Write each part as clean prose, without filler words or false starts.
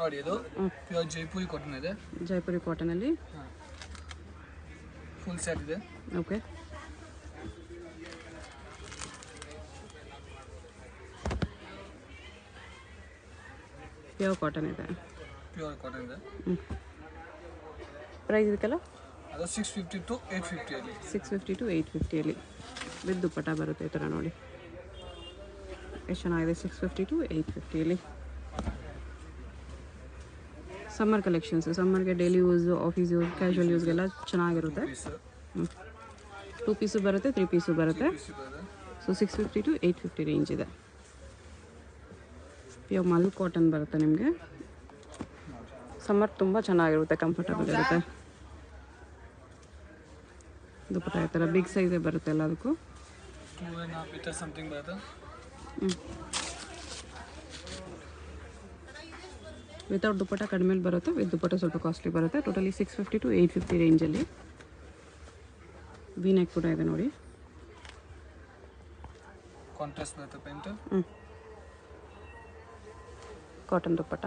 ನೋಡಿ ಇದು pure Jaipuri cotton ಇದೆ. ಜೈಪುರಿ ಕಾಟನ್ ಅಲ್ಲಿ ಫುಲ್ ಸೆಟ್ ಇದೆ. ಓಕೆ, ಪ್ಯೂರ್ ಕಾಟನ್ ಇದೆ. ಪ್ಯೂರ್ ಕಾಟನ್ ಇದೆ. ಪ್ರೈಸ್ ಇದಕ್ಕೆಲ್ಲ ಅದು 650 to 850 ಅಲ್ಲಿ. 650 to 850 ಅಲ್ಲಿ ವಿತ್ ದುಪ್ಪಟ್ಟ ಬರುತ್ತೆ ಈ ಥರ. ನೋಡಿ ಎಷ್ಟು ಚೆನ್ನಾಗಿದೆ. 650 to 850 ಅಲ್ಲಿ ಸಮ್ಮರ್ ಕಲೆಕ್ಷನ್ಸ್. ಸಮ್ಮರ್ಗೆ daily use, office use, casual ಯೂಸ್ಗೆಲ್ಲ ಚೆನ್ನಾಗಿರುತ್ತೆ. 2 ಪೀಸು ಬರುತ್ತೆ, 3 ಪೀಸು ಬರುತ್ತೆ. ಸೊ 650 to 850 ರೇಂಜ್ ಇದೆ. ಪ್ಯೂರ್ ಮಲ್ ಕಾಟನ್ ಬರುತ್ತೆ ನಿಮಗೆ. ಸಮ್ಮರ್ ತುಂಬ ಚೆನ್ನಾಗಿರುತ್ತೆ, ಕಂಫರ್ಟಬಲ್ ಇರುತ್ತೆ. ದುಪ್ಪಟ್ಟ ಈ ಥರ ಬಿಗ್ ಸೈಜೇ ಬರುತ್ತೆ ಎಲ್ಲದಕ್ಕೂ. ವಿತೌಟ್ ದುಪ್ಪಟ್ಟ ಕಡಿಮೆ ಬರುತ್ತೆ, ವಿತ್ ದುಪ್ಪಟ್ಟ ಸ್ವಲ್ಪ ಕಾಸ್ಟ್ಲಿ ಬರುತ್ತೆ. ಟೋಟಲಿ 650 to 850 ರೇಂಜಲ್ಲಿ. ವಿ ನೆಕ್ ಕೂಡ ಇದೆ ನೋಡಿ. ಕಾಂಟ್ರಾಸ್ಟ್ ಬರುತ್ತೆ ಪ್ಯಾಂಟ್. ಕಾಟನ್ ದುಪ್ಪಟ್ಟ.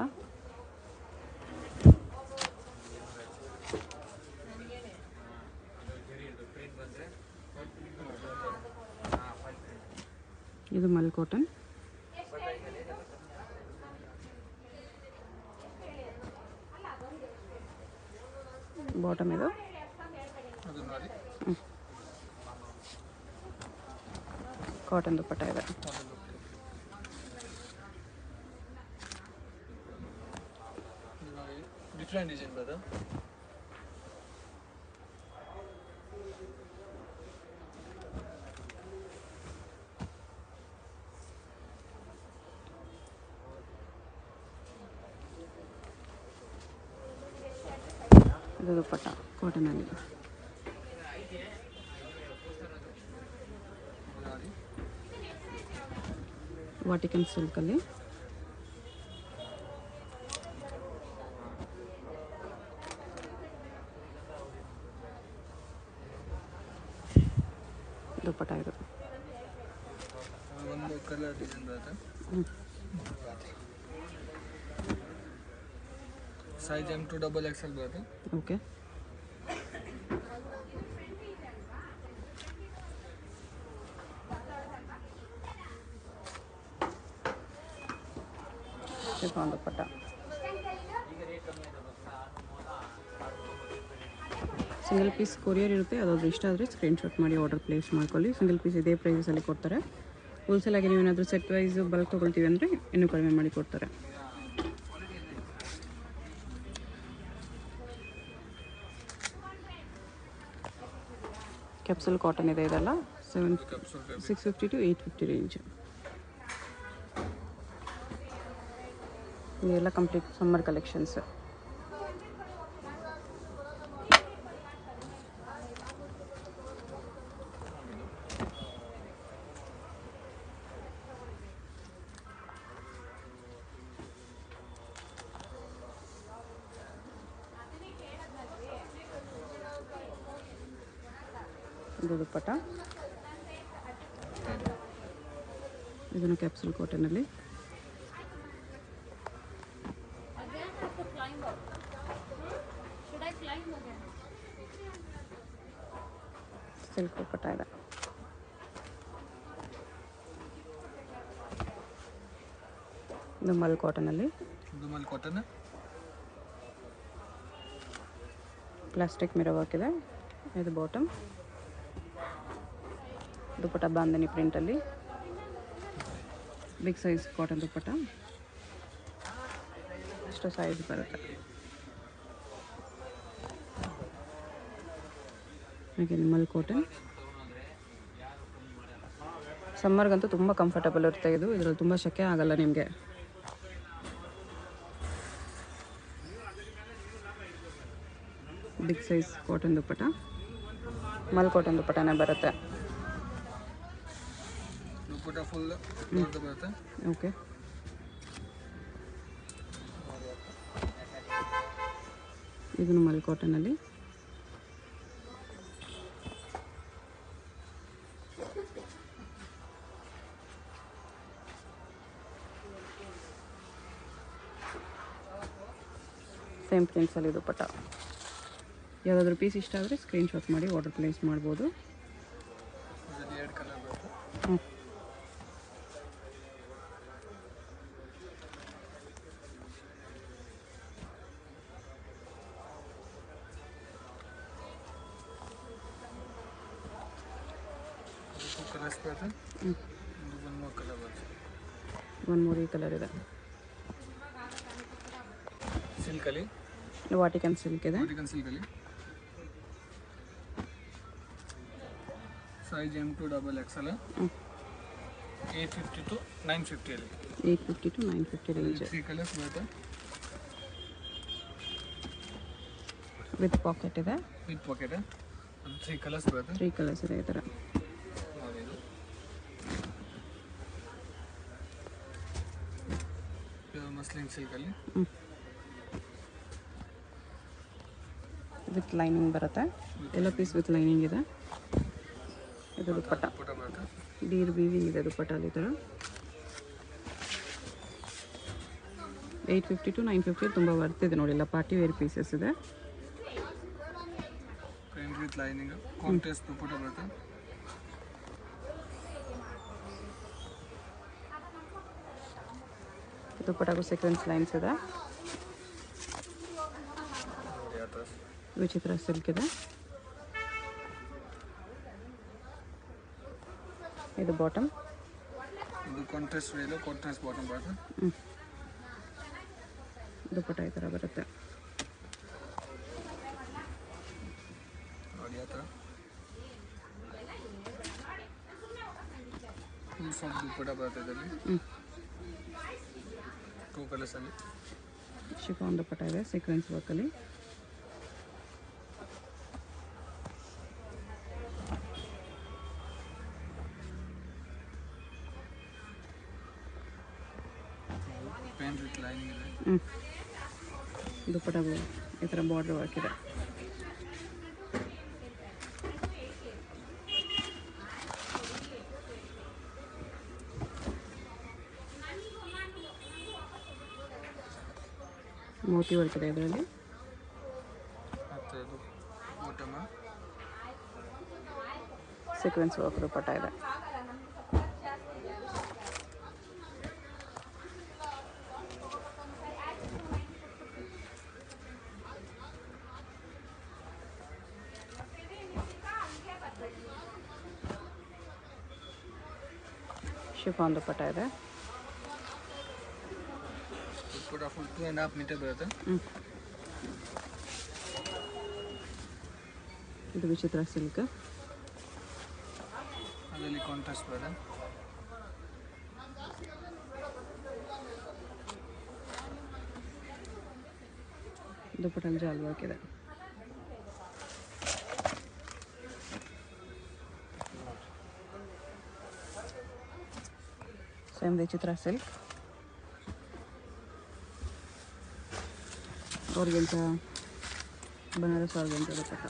ಇದು ಮಲ್ ಕಾಟನ್. ಬಾಟಮ್ ಇದು ಕಾಟನ್ ದುಪ್ಪಟ್ಟ ಇದೆ. ಡಿಫರೆಂಟ್ ಡಿಸೈನ್ ಬರುತ್ತೆ. ಇದು ದುಪ್ಪಟ್ಟ ಕಾಟನಲ್ಲಿ. ವಾಟಿಕನ್ ಸಿಲ್ಕಲ್ಲಿ. ದುಪ್ಪಟ್ಟ ಇದು. ಒಂದು ಕಲರ್ ಡಿಸೈನ್ ಬರುತ್ತೆ. ಸೈಜ್ M2 XXL ಬರುತ್ತೆ. ಓಕೆ, ಶಿಫಾನ್ ದುಪ್ಪಟ್ಟ. ಸಿಂಗಲ್ ಪೀಸ್ ಕೊರಿಯರ್ ಇರುತ್ತೆ. ಅದಾದರೂ ಇಷ್ಟ ಆದರೆ ಸ್ಕ್ರೀನ್ಶಾಟ್ ಮಾಡಿ ಆರ್ಡರ್ ಪ್ಲೇಸ್ ಮಾಡ್ಕೊಳ್ಳಿ. ಸಿಂಗಲ್ ಪೀಸ್ ಇದೇ ಪ್ರೈಸಲ್ಲಿ ಕೊಡ್ತಾರೆ. ಹೋಲ್ಸೇಲ್ ಆಗಿ ನೀವೇನಾದರೂ ಸೆಟ್ ವೈಸ್ ಬಲ್ಕ್ ತೊಗೊಳ್ತೀವಿ ಅಂದರೆ ಇನ್ನೂ ಕಡಿಮೆ ಮಾಡಿ ಕೊಡ್ತಾರೆ. ಕ್ಯಾಪ್ಸೂಲ್ ಕಾಟನ್ ಇದೆ ಇದೆಲ್ಲ. 650 to 850 ರೇಂಜ್. ಇದೆಲ್ಲ ಕಂಪ್ಲೀಟ್ ಸಮ್ಮರ್ ಕಲೆಕ್ಷನ್ಸ್. ಇದು ದುಪ್ಪಟ್ಟ. ಇದನ್ನು ಕ್ಯಾಪ್ಸೂಲ್ ಕಾಟನಲ್ಲಿ. ಸಿಲ್ಕ್ ದುಪ್ಪಟ್ಟ ಇದೆ. ಇದು ಮಲ್ ಕಾಟನಲ್ಲಿ. ಪ್ಲಾಸ್ಟಿಕ್ ಮಿರರ್ ವರ್ಕ್ ಇದೆ. ಇದು ಬಾಟಮ್. ದುಪ್ಪಟ್ಟ ಬಾಂಧನಿ ಪ್ರಿಂಟಲ್ಲಿ. ಬಿಗ್ ಸೈಜ್ ಕಾಟನ್ ದುಪ್ಪಟ್ಟ. ಇಷ್ಟು ಸೈಜ್ ಬರುತ್ತೆ. ಹಾಗೆ ಮಲ್ ಕಾಟನ್. ಸಮ್ಮರ್ಗಂತೂ ತುಂಬ ಕಂಫರ್ಟಬಲ್ ಇರುತ್ತೆ ಇದು. ಇದರಲ್ಲಿ ತುಂಬ ಶೆಕೆ ಆಗಲ್ಲ ನಿಮಗೆ. ಬಿಗ್ ಸೈಜ್ ಕಾಟನ್ ದುಪ್ಪಟ್ಟ. ಮಲ್ ಕಾಟನ್ ದುಪ್ಪಟ್ಟನೇ ಬರುತ್ತೆ. ಓಕೆ, ಇದನ್ನು ಮಲ್ ಕಾಟನಲ್ಲಿ. ಸೇಮ್ ಪ್ರಿಂಟ್ಸಲ್ಲಿ ದುಪ್ಪಟ್ಟ. ಯಾವುದಾದ್ರೂ ಪೀಸ್ ಇಷ್ಟ ಆದರೆ ಸ್ಕ್ರೀನ್ಶಾಟ್ ಮಾಡಿ ಆರ್ಡರ್ ಪ್ಲೇಸ್ ಮಾಡ್ಬೋದು. ಇದರಲ್ಲಿ 2 ಕಲರ್ ಬರುತ್ತೆ. ಹ್ಞೂ ಇದು 2 ಕಲರ್ಸ್ ಬರುತ್ತೆ. ಹ್ಞೂ ಇದು 1 more ಕಲರ್ ಬರುತ್ತೆ. ಒಂದು ಮೂರು ಈ ಕಲರ್ ಇದೆ. ಸಿಲ್ಕಲ್ಲಿ ವಾಟಿಕನ್ ಸಿಲ್ಕ್ ಇದೆ. ವಾಟಿಕನ್ ಸಿಲ್ಕಲ್ಲಿ size M2 double XL 850 to 950 ಅಲ್ಲಿ. 850 to 950 ರೇಂಜ್ 3 ಕಲರ್ಸ್ ಬರುತ್ತೆ. ವಿತ್ ಪಾಕೆಟ್ ಇದೆ. ವಿತ್ ಪಾಕೆಟ್ ಅದು 3 ಕಲರ್ಸ್ ಬರುತ್ತೆ. 3 ಕಲರ್ಸ್ ಇದೆ ಈ ಥರ. ನೋಡಿ ಇದು ಪ್ಯೂರ್ ಮಸ್ಲಿನ್ ಸಿಲ್ಕಲ್ಲಿ ವಿತ್ ಲೈನಿಂಗ್ ಬರುತ್ತೆ. ಎಲ್ಲ ಪೀಸ್ ವಿತ್ ಲೈನಿಂಗ್ ಇದೆ. ಇದು ದುಪ್ಪಟ್ಟ ದುಪ್ಪಟ್ಟ ಬರುತ್ತೆ. ಡೀರ್ ವೀವಿಂಗ್ ಇದೆ ದುಪ್ಪಟ್ಟಲ್ಲಿ ಈ ಥರ. 850 to 950 ತುಂಬ ಬರ್ತಿದೆ ನೋಡಿ. ಎಲ್ಲ ಪಾರ್ಟಿ ವೇರ್ ಪೀಸಸ್ ಇದೆ. ಪ್ರಿಂಟ್ ವಿತ್ ಲೈನಿಂಗ್ ಕಾಂಟ್ರಾಸ್ಟ್ ದುಪ್ಪಟ್ಟ ಬರುತ್ತೆ. ದುಪ್ಪಟ್ಟಗೂ ಸೀಕ್ವೆನ್ಸ್ ಲೈನ್ಸ್ ಇದೆ. ನೋಡಿ ಆ ಥರ ವಿಚಿತ್ರ ಸಿಲ್ಕ್ ಇದೆ. ಇದು ಬಾಟಮ್. ಇದು ಕಾಂಟ್ರಾಸ್ಟ್ ವೇಲು ಕಾಂಟ್ರಾಸ್ಟ್ ಬಾಟಮ್ ಬರುತ್ತೆ. ದುಪ್ಪಟ್ಟ ಈ ಥರ ಬರುತ್ತೆ. ನೋಡಿ ಆ ಥರ ಫುಲ್ ಸಾಫ್ಟ್ ದುಪ್ಪಟ್ಟ ಬರುತ್ತೆ ಇದರಲ್ಲಿ. 2 ಕಲರ್ಸಲ್ಲಿ ಶಿಫಾನ್ ದುಪ್ಪಟ್ಟ ಇದೆ ಸೀಕ್ವೆನ್ಸ್ ವರ್ಕಲ್ಲಿ. ಪ್ಯಾಂಟ್ ವಿತ್ ಲೈನಿಂಗ್ ಇದೆ. ದುಪ್ಪಟ್ಟ ಈ ಥರ ಬಾರ್ಡರ್ ವರ್ಕ್ ಇದೆ. ಮೋತಿ ವರ್ಕ್ ಇದೆ ಇದರಲ್ಲಿ. ಮತ್ತು ಇದು ಬಾಟಮ್ ಸೀಕ್ವೆನ್ಸ್ ವರ್ಕ್ ದುಪ್ಪಟ್ಟ ಇದೆ. ಶಿಫಾನ್ ದುಪ್ಪಟ್ಟ ಇದೆ. ದುಪ್ಪಟ್ಟ ಫುಲ್ 2.5 ಮೀಟರ್ ಬರುತ್ತೆ. ಇದು ವಿಚಿತ್ರ ಸಿಲ್ಕ್. ಅದರಲ್ಲಿ ಕಾಂಟ್ರಾಸ್ಟ್ ಬರುತ್ತೆ. ದುಪ್ಪಟ್ಟಲ್ಲಿ ಜಾಲ್ ವರ್ಕ್ ಇದೆ. ಸೇಮ್ ವಿಚಿತ್ರ silk. Organza Banaras organza dupatta.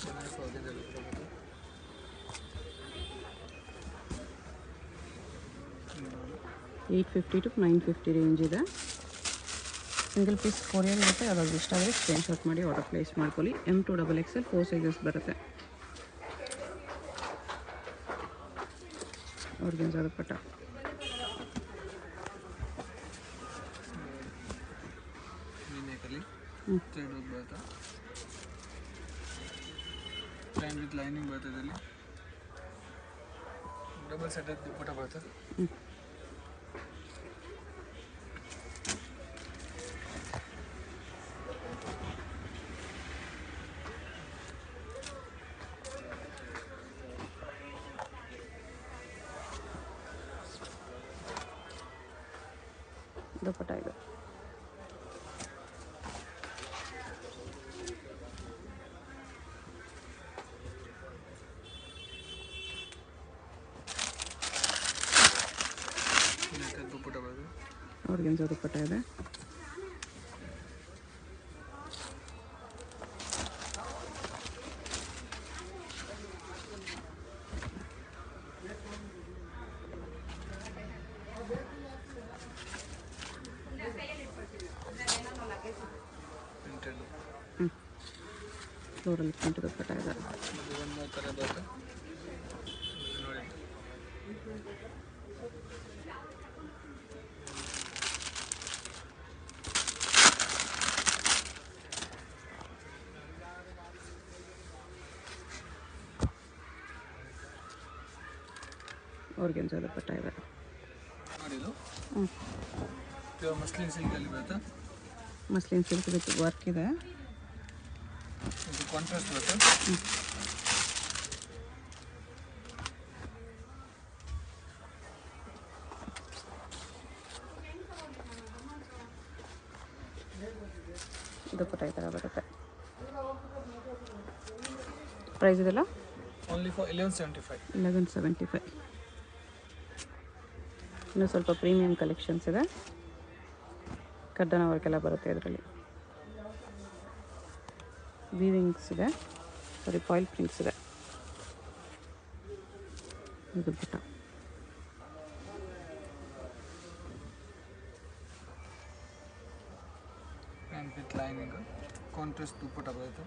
850 to 950 range ಇದೆ. ಸಿಂಗಲ್ ಪೀಸ್ ಕೊರಿಯರ್ ಇರುತ್ತೆ. ಯಾವ್ದಾದ್ರು ಇಷ್ಟ ಆದರೆ ಸ್ಕ್ರೀನ್ಶಾಟ್ ಮಾಡಿ ಆರ್ಡರ್ ಪ್ಲೇಸ್ ಮಾಡ್ಕೊಳ್ಳಿ. M2 ಡಬಲ್ XL 4 ಸೈಜಸ್ ಬರುತ್ತೆ. ಆರ್ಗೆನ್ಸ ದುಪ್ಪಟ್ಟ. ಥ್ರೆಡ್ ವರ್ಕ್ ಬರುತ್ತೆ. ಪ್ಯಾಂಟ್ ವಿತ್ ಲೈನಿಂಗ್ ಬರುತ್ತೆ ಇದರಲ್ಲಿ. ಡಬಲ್ ಸೆಟ್ ದುಪ್ಪಟ್ಟ ಬರುತ್ತೆ. ದುಪ್ಪಟ್ಟ ಇದು. ದುಪ್ಪಟ್ಟ ಬರುತ್ತೆ. ಆರ್ಗೆನ್ಸ ದುಪ್ಪಟ್ಟ ಇದೆ. ಪ್ರಿಂಟೆಡ್ ಫ್ಲೋರಲ್ ಪ್ರಿಂಟ್ ದುಪ್ಪಟ್ಟ ಇದೆ. ಇದು ಒಂದು ಥರ ಬರುತ್ತೆ ನೋಡಿ. ಆರ್ಗೆನ್ಸಾ ದುಪ್ಪಟ್ಟ ಇದೆ. ನೋಡಿ ಇದು ಹ್ಞೂ ಪ್ಯೂರ್ ಮಸ್ಲಿನ್ ಸಿಲ್ಕಲ್ಲಿ ಬರುತ್ತೆ. ಮಸ್ಲಿನ್ ಸಿಲ್ಕ್ ವಿತ್ ವರ್ಕ್ ಇದೆ. ಇದು ಕಾಂಟ್ರಾಸ್ಟ್ ಬರುತ್ತೆ. ದುಪ್ಪಟ್ಟ ಈ ಥರ ಬರುತ್ತೆ. ಪ್ರೈಸ್ ಇದೆಲ್ಲ ಓನ್ಲಿ ಫಾರ್ 1175. 1175. ಇನ್ನೂ ಸ್ವಲ್ಪ ಪ್ರೀಮಿಯಂ ಕಲೆಕ್ಷನ್ಸ್ ಇದೆ. ಕಡ್ಡನ ವರ್ಕೆಲ್ಲ ಬರುತ್ತೆ ಇದರಲ್ಲಿ. ವೀವಿಂಗ್ಸ್ ಇದೆ, ಸಾರಿ ಫಾಯಿಲ್ ಪ್ರಿಂಟ್ಸ್ ಇದೆ. ಇದು ದುಪ್ಪಟ್ಟ. ಪ್ಯಾಂಟ್ ವಿತ್ ಲೈನಿಂಗ್ ಕಾಂಟ್ರಾಸ್ಟ್ ದುಪ್ಪಟ್ಟ ಬರುತ್ತೆ.